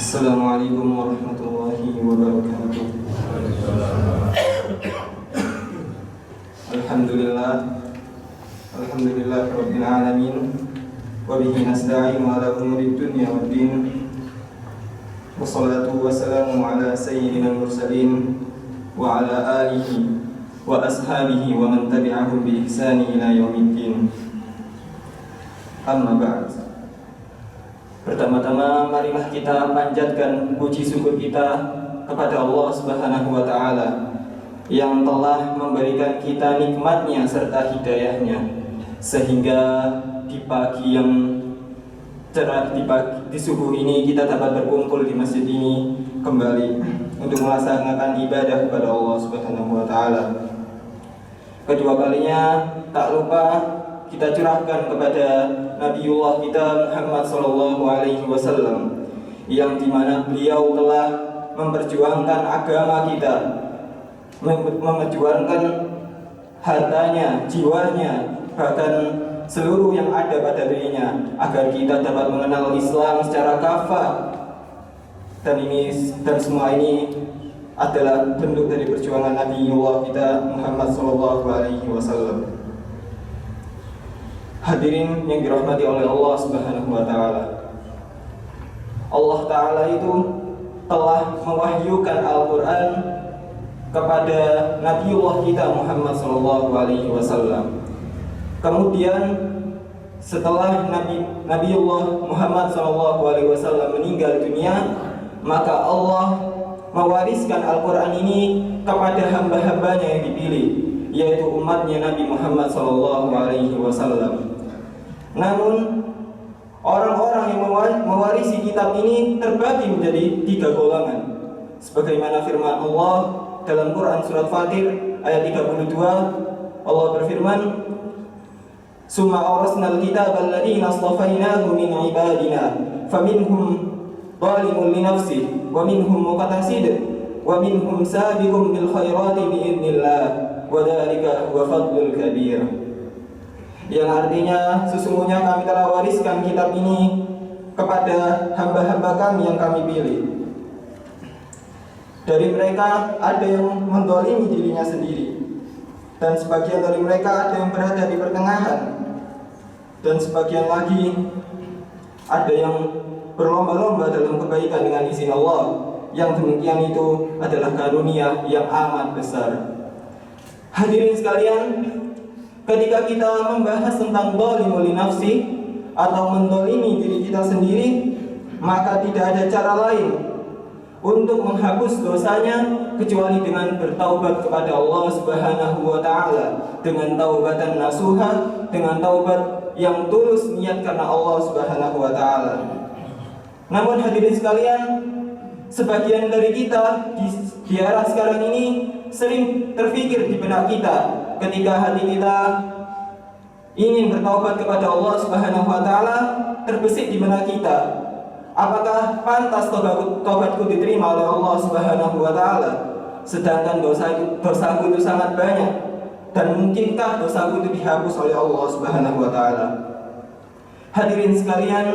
Assalamualaikum warahmatullahi wabarakatuh. Alhamdulillah Rabbil alamin. Wa bihi nasta'inu ala umuri dunya waddin. Wassalatu wassalamu ala sayyidina mursalin wa ala alihi wa ashabihi wa man tabi'ahum bi ihsani ila yaumiddin. Amma ba'd. Pertama-tama marilah kita panjatkan puji syukur kita kepada Allah Subhanahu wa taala yang telah memberikan kita nikmatnya serta hidayahnya, sehingga di pagi yang cerah, di subuh ini kita dapat berkumpul di masjid ini kembali untuk melaksanakan ibadah kepada Allah Subhanahu wa taala. Kedua kalinya tak lupa kita curahkan kepada Nabiullah kita Muhammad sallallahu alaihi wasallam, yang dimana beliau telah memperjuangkan agama kita, memperjuangkan hartanya, jiwanya, bahkan seluruh yang ada pada dirinya agar kita dapat mengenal Islam secara kafah. Dan semua ini adalah bentuk dari perjuangan Nabiullah kita Muhammad sallallahu alaihi wasallam. Hadirin yang dirahmati oleh Allah Subhanahu wa taala. Allah taala itu telah mewahyukan Al-Qur'an kepada Nabiullah kita Muhammad sallallahu alaihi wasallam. Kemudian setelah Nabiullah Muhammad sallallahu alaihi wasallam meninggal dunia, maka Allah mewariskan Al-Qur'an ini kepada hamba-hambanya yang dipilih, yaitu umatnya Nabi Muhammad sallallahu alaihi wasallam. Namun orang-orang yang mewarisi kitab ini terbagi menjadi 3 golongan, sebagaimana firman Allah dalam Quran surat Fatir ayat 32. Allah berfirman, "Summa awrasnal kitaba alladziina astafainahu min ibadina, faminhum zalimun li nafsihi wa minhum muqtasid wa minhum sabiqun bil khairati bi idznillah wa dzalika huwa fadlul kabir." Yang artinya sesungguhnya kami telah wariskan kitab ini kepada hamba-hamba kami yang kami pilih. Dari mereka ada yang mendolimi dirinya sendiri, dan sebagian dari mereka ada yang berada di pertengahan, dan sebagian lagi ada yang berlomba-lomba dalam kebaikan dengan izin Allah. Yang demikian itu adalah karunia yang amat besar. Hadirin sekalian, ketika kita membahas tentang zalimul li nafsi atau mendolimi diri kita sendiri, maka tidak ada cara lain untuk menghapus dosanya kecuali dengan bertaubat kepada Allah Subhanahu wa taala, dengan taubatan nasuha, dengan taubat yang tulus niat karena Allah Subhanahu wa taala. Namun hadirin sekalian, sebagian dari kita di era sekarang ini sering terfikir di benak kita ketika hati kita ingin bertaubat kepada Allah Subhanahu wa taala, terbesit di benak kita, apakah pantas taubatku diterima oleh Allah Subhanahu wa taala, sedangkan dosaku itu sangat banyak, dan mungkinkah dosaku itu dihapus oleh Allah Subhanahu wa taala? Hadirin sekalian,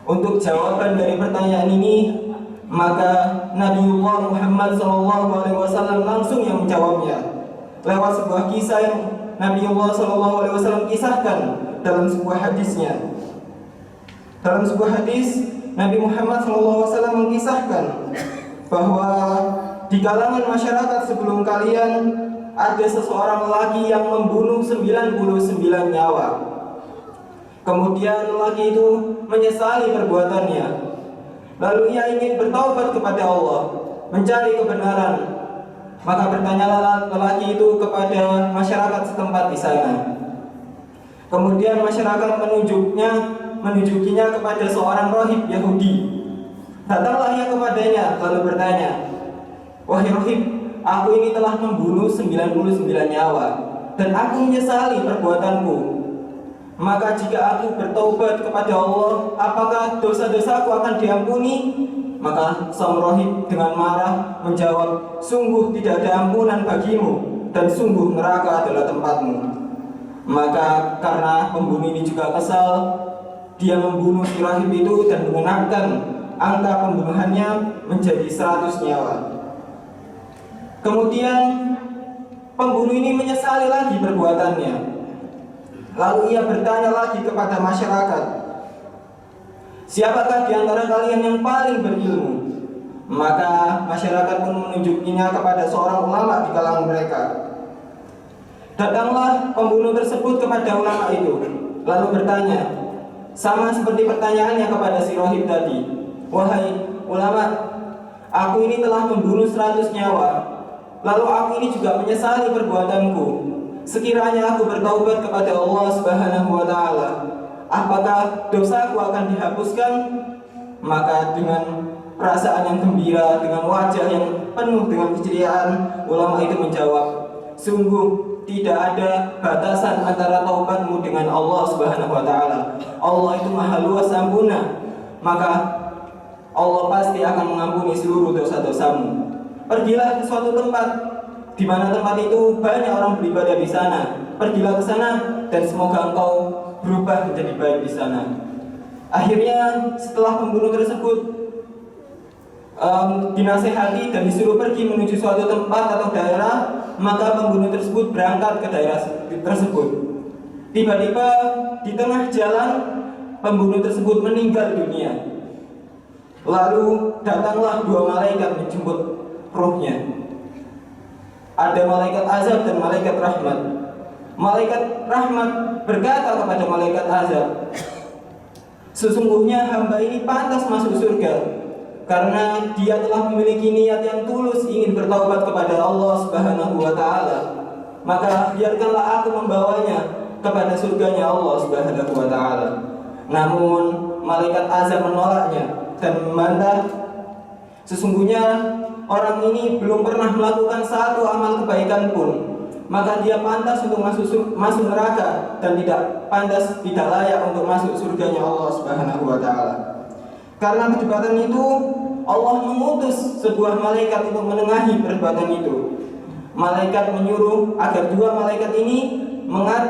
untuk jawaban dari pertanyaan ini, maka Nabiullah Muhammad SAW langsung yang menjawabnya lewat sebuah kisah yang Nabiullah SAW kisahkan dalam sebuah hadisnya. Dalam sebuah hadis, Nabi Muhammad SAW mengisahkan bahwa di kalangan masyarakat sebelum kalian ada seseorang lelaki yang membunuh 99 nyawa. Kemudian lelaki itu menyesali perbuatannya, lalu ia ingin bertaubat kepada Allah, mencari kebenaran. Maka bertanyalah lelaki itu kepada masyarakat setempat di sana. Kemudian masyarakat menunjukinya kepada seorang rahib Yahudi. Datanglah ia kepadanya lalu bertanya, "Wahai rahib, aku ini telah membunuh 99 nyawa dan aku menyesali perbuatanku. Maka jika aku bertaubat kepada Allah, apakah dosa-dosaku akan diampuni?" Maka sang rahib dengan marah menjawab, "Sungguh tidak ada ampunan bagimu, dan sungguh neraka adalah tempatmu." Maka karena pembunuh ini juga kesal, dia membunuh si rahib itu dan mengenapkan angka pembunuhannya menjadi 100 nyawa. Kemudian pembunuh ini menyesali lagi perbuatannya. Lalu ia bertanya lagi kepada masyarakat, siapakah di antara kalian yang paling berilmu? Maka masyarakat pun menunjukinya kepada seorang ulama di kalangan mereka. Datanglah pembunuh tersebut kepada ulama itu, lalu bertanya, sama seperti pertanyaannya kepada si rohib tadi, wahai ulama, aku ini telah membunuh 100 nyawa, lalu aku ini juga menyesali perbuatanku. Sekiranya aku bertaubat kepada Allah Subhanahu wa Ta'ala, apakah dosaku akan dihapuskan? Maka dengan perasaan yang gembira, dengan wajah yang penuh dengan keceriaan, ulama itu menjawab, sungguh tidak ada batasan antara taubatmu dengan Allah Subhanahu wa Ta'ala. Allah itu maha luas ampuna, maka Allah pasti akan mengampuni seluruh dosa-dosamu. Pergilah ke suatu tempat di mana tempat itu banyak orang beribadah di sana. Pergilah ke sana dan semoga engkau berubah menjadi baik di sana. Akhirnya setelah pembunuh tersebut dinasehati dan disuruh pergi menuju suatu tempat atau daerah, maka pembunuh tersebut berangkat ke daerah tersebut. Tiba-tiba di tengah jalan pembunuh tersebut meninggal dunia. Lalu datanglah 2 malaikat menjemput rohnya. Ada malaikat azab dan malaikat rahmat. Malaikat rahmat berkata kepada malaikat azab, sesungguhnya hamba ini pantas masuk surga karena dia telah memiliki niat yang tulus ingin bertaubat kepada Allah Subhanahu wa Ta'ala. Maka biarkanlah aku membawanya kepada surganya Allah Subhanahu wa Ta'ala. Namun malaikat azab menolaknya dan membantah, sesungguhnya orang ini belum pernah melakukan satu amal kebaikan pun, maka dia pantas untuk masuk neraka dan tidak layak untuk masuk surganya Allah Subhanahu wa Ta'ala. Karena perdebatan itu, Allah mengutus sebuah malaikat untuk menengahi perdebatan itu. Malaikat menyuruh agar 2 malaikat ini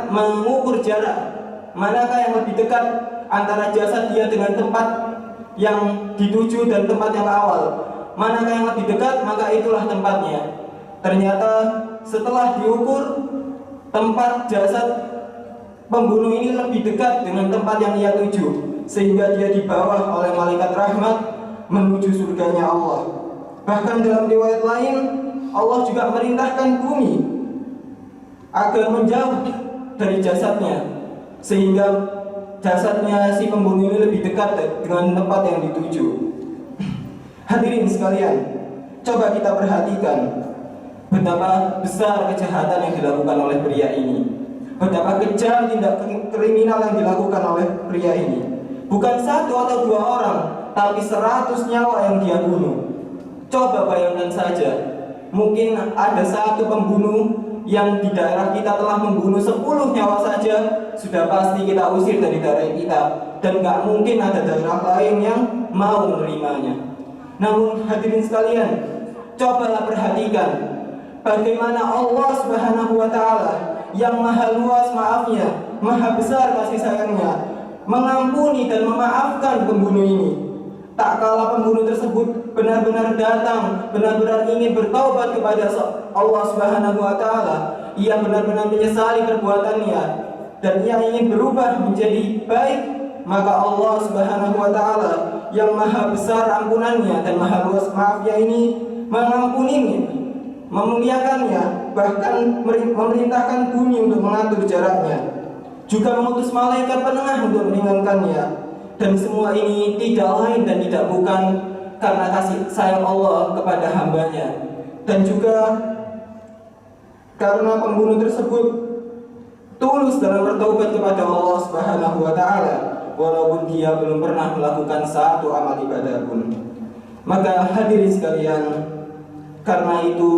mengukur jarak, manakah yang lebih dekat antara jasad dia dengan tempat yang dituju dan tempat yang awal. Manakah yang lebih dekat, maka itulah tempatnya. Ternyata setelah diukur, tempat jasad pembunuh ini lebih dekat dengan tempat yang ia tuju, sehingga dia dibawa oleh malaikat rahmat menuju surganya Allah. Bahkan dalam riwayat lain, Allah juga merintahkan bumi agar menjauh dari jasadnya, sehingga jasadnya si pembunuh ini lebih dekat dengan tempat yang dituju. Hadirin sekalian, coba kita perhatikan betapa besar kejahatan yang dilakukan oleh pria ini, betapa kejam tindak kriminal yang dilakukan oleh pria ini. Bukan 1 atau 2 orang, tapi 100 nyawa yang dia bunuh. Coba bayangkan saja, mungkin ada 1 pembunuh yang di daerah kita telah membunuh 10 nyawa saja, sudah pasti kita usir dari daerah kita, dan gak mungkin ada daerah lain yang mau menerimanya. Namun hadirin sekalian, cobalah perhatikan bagaimana Allah Subhanahu wa Ta'ala yang maha luas maafnya, maha besar kasih sayangnya, mengampuni dan memaafkan pembunuh ini. Tak kala pembunuh tersebut benar-benar datang, benar-benar ingin bertaubat kepada Allah Subhanahu wa Ta'ala, ia benar-benar menyesali perbuatannya dan ia ingin berubah menjadi baik, maka Allah Subhanahu wa Ta'ala yang maha besar ampunannya dan maha luas maafnya ini mengampuninya, memuliakannya, bahkan memerintahkan bumi untuk mengatur jaraknya, juga mengutus malaikat penengah untuk meringankannya. Dan semua ini tidak lain dan tidak bukan karena kasih sayang Allah kepada hambanya, dan juga karena pembunuh tersebut tulus dalam bertaubat kepada Allah Subhanahu wa Ta'ala, walaupun dia belum pernah melakukan 1 amal ibadah pun. Maka hadirin sekalian, karena itu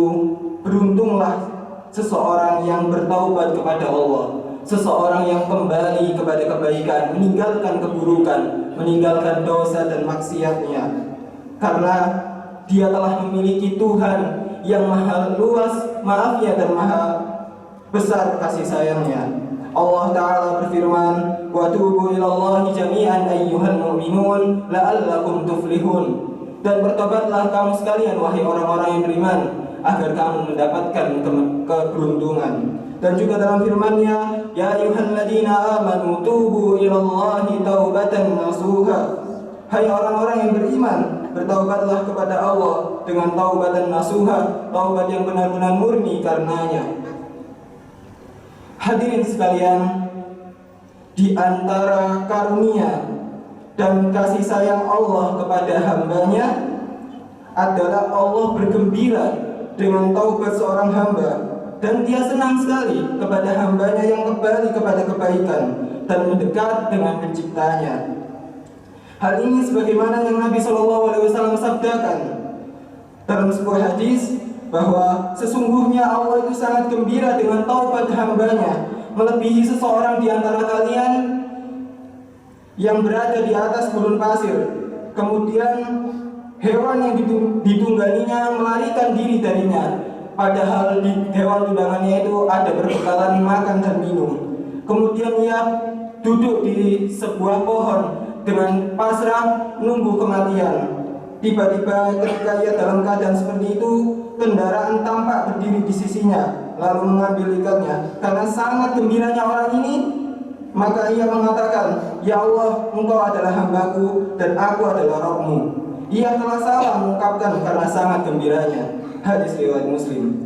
beruntunglah seseorang yang bertaubat kepada Allah, seseorang yang kembali kepada kebaikan, meninggalkan keburukan, meninggalkan dosa dan maksiatnya, karena dia telah memiliki Tuhan yang maha luas maafnya dan maha besar kasih sayangnya. Allah Ta'ala berfirman, wa tubu ilallahi jami'an ayyuhal mu'minun la'allakum tuflihun. Dan bertobatlah kamu sekalian wahai orang-orang yang beriman agar kamu mendapatkan keberuntungan. Dan juga dalam firman-Nya, ya ayyuhalladzina amanu tubu ilallahi taubatan nasuha. Hai orang-orang yang beriman, bertaubatlah kepada Allah dengan taubatan nasuha, taubat yang benar-benar murni karenanya. Hadirin sekalian, di antara karunia dan kasih sayang Allah kepada hambanya adalah Allah bergembira dengan taubat seorang hamba, dan Dia senang sekali kepada hambanya yang kembali kepada kebaikan dan mendekat dengan penciptanya. Hal ini sebagaimana yang Nabi SAW sabdakan dalam sebuah hadis, bahwa sesungguhnya Allah itu sangat gembira dengan taubat hambanya, melebihi seseorang di antara kalian yang berada di atas gurun pasir, kemudian hewan yang ditungganginya melarikan diri darinya, padahal di hewan tunggangannya itu ada berbekalan makan dan minum. Kemudian ia duduk di sebuah pohon dengan pasrah menunggu kematian. Tiba-tiba ketika ia dalam keadaan seperti itu, kendaraan tampak berdiri di sisinya lalu mengambil ikatnya. Karena sangat gembiranya orang ini, maka ia mengatakan, ya Allah, Engkau adalah hambaku dan aku adalah Rabb-Mu. Ia telah salah mengungkapkan karena sangat gembiranya. Hadis riwayat Muslim.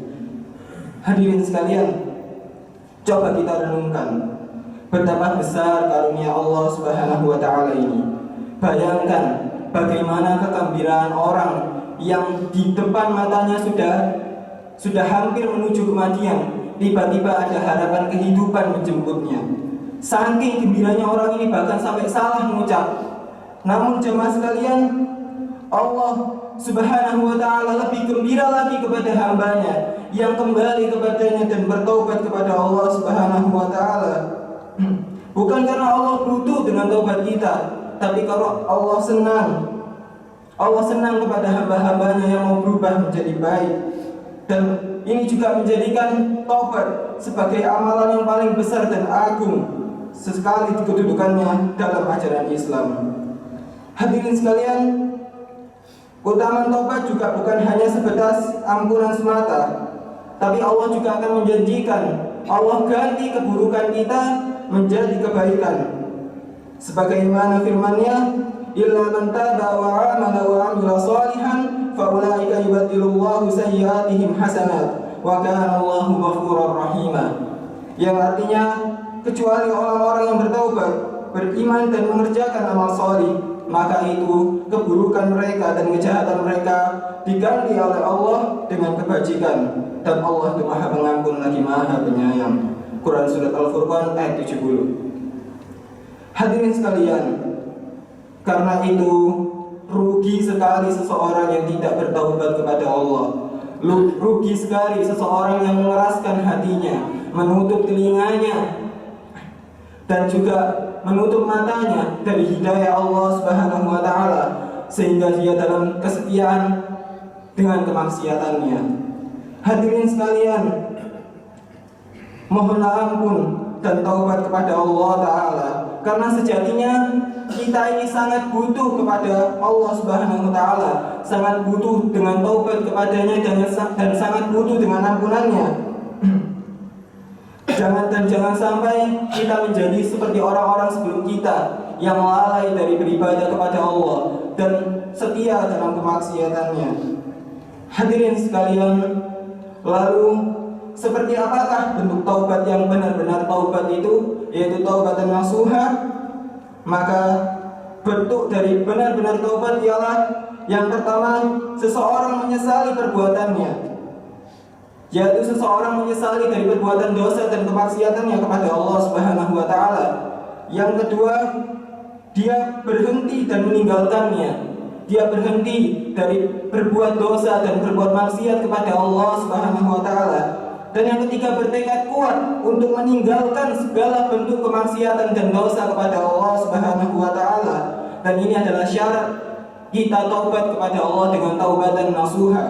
Hadirin sekalian, coba kita renungkan betapa besar karunia Allah Subhanahu wa taala ini. Bayangkan bagaimana kegembiraan orang yang di depan matanya sudah hampir menuju kematian, tiba-tiba ada harapan kehidupan menjemputnya. Saking gembiranya orang ini bahkan sampai salah mengucap. Namun jemaah sekalian, Allah Subhanahu wa ta'ala lebih gembira lagi kepada hambanya yang kembali kepadanya dan bertaubat kepada Allah Subhanahu wa ta'ala. Bukan karena Allah butuh dengan taubat kita, tapi karena Allah senang kepada hamba-hambanya yang mau berubah menjadi baik. Dan ini juga menjadikan taubat sebagai amalan yang paling besar dan agung sekali kedudukannya dalam ajaran Islam. Hadirin sekalian, keutamaan taubat juga bukan hanya sebatas ampunan semata, tapi Allah juga akan menjanjikan Allah ganti keburukan kita menjadi kebaikan. Sebagaimana firman-Nya, illa man taba wa amana wa amila salihan fa ulaika yubaddilullahu sayyi'atihim hasanat wa kana Allahu ghafurur rahima. Yang artinya, kecuali orang-orang yang bertaubat, beriman dan mengerjakan amal salih, maka itu keburukan mereka dan kejahatan mereka diganti oleh Allah dengan kebajikan, dan Allah itu Maha Pengampun lagi Maha Penyayang. Quran Surat Al-Furqan ayat 70. Hadirin sekalian, karena itu rugi sekali seseorang yang tidak bertaubat kepada Allah. Rugi sekali seseorang yang mengeraskan hatinya, menutup telinganya, dan juga menutup matanya dari hidayah Allah Subhanahu wa ta'ala, sehingga dia dalam kesetiaan dengan kemaksiatannya. Hadirin sekalian, mohonlah ampun dan taubat kepada Allah Ta'ala, karena sejatinya kita ini sangat butuh kepada Allah Subhanahu wa ta'ala, sangat butuh dengan taubat kepadanya dan sangat butuh dengan ampunannya. Jangan sampai kita menjadi seperti orang-orang sebelum kita yang lalai dari beribadah kepada Allah dan setia dalam kemaksiatannya. Hadirin sekalian, lalu seperti apakah bentuk taubat yang benar-benar taubat itu, yaitu taubatan nasuha? Maka bentuk dari benar-benar taubat ialah yang pertama, seseorang menyesali perbuatannya, yaitu seseorang menyesali dari perbuatan dosa dan kemaksiatannya kepada Allah Subhanahu wa ta'ala. Yang kedua, dia berhenti dan meninggalkannya. Dia berhenti dari berbuat dosa dan berbuat maksiat kepada Allah Subhanahu wa ta'ala. Dan yang ketiga, bertekad kuat untuk meninggalkan segala bentuk kemaksiatan dan dosa kepada Allah Subhanahu wa ta'ala. Dan ini adalah syarat kita taubat kepada Allah dengan taubatan nasuha.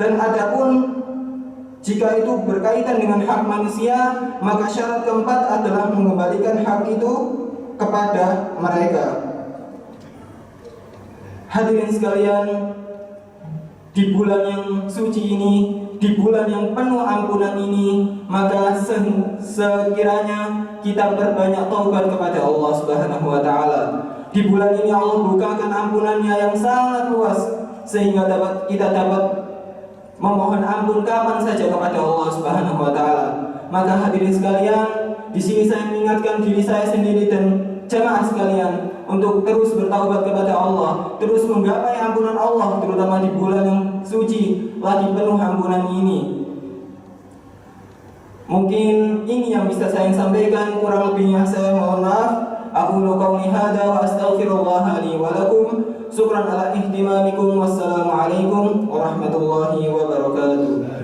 Dan adapun Jika itu berkaitan dengan hak manusia, maka syarat keempat adalah mengembalikan hak itu kepada mereka. Hadirin sekalian, di bulan yang suci ini, di bulan yang penuh ampunan ini, maka sekiranya kita berbanyak taubat kepada Allah Subhanahu wa taala. Di bulan ini Allah bukakan ampunannya yang sangat luas, sehingga kita dapat memohon ampun kapan saja kepada Allah Subhanahu wa taala. Maka hadirin sekalian, di sini saya mengingatkan diri saya sendiri dan jemaah sekalian untuk terus bertaubat kepada Allah, terus menggapai ampunan Allah, terutama di bulan yang suci lagi penuh ampunan ini. Mungkin ini yang bisa saya sampaikan, kurang lebihnya saya mohon maaf. Aqulu qawli hadza wa astaghfirullah li wa lakum. Syukran ala ihtimamikum. Wassalamualaikum warahmatullahi wabarakatuh.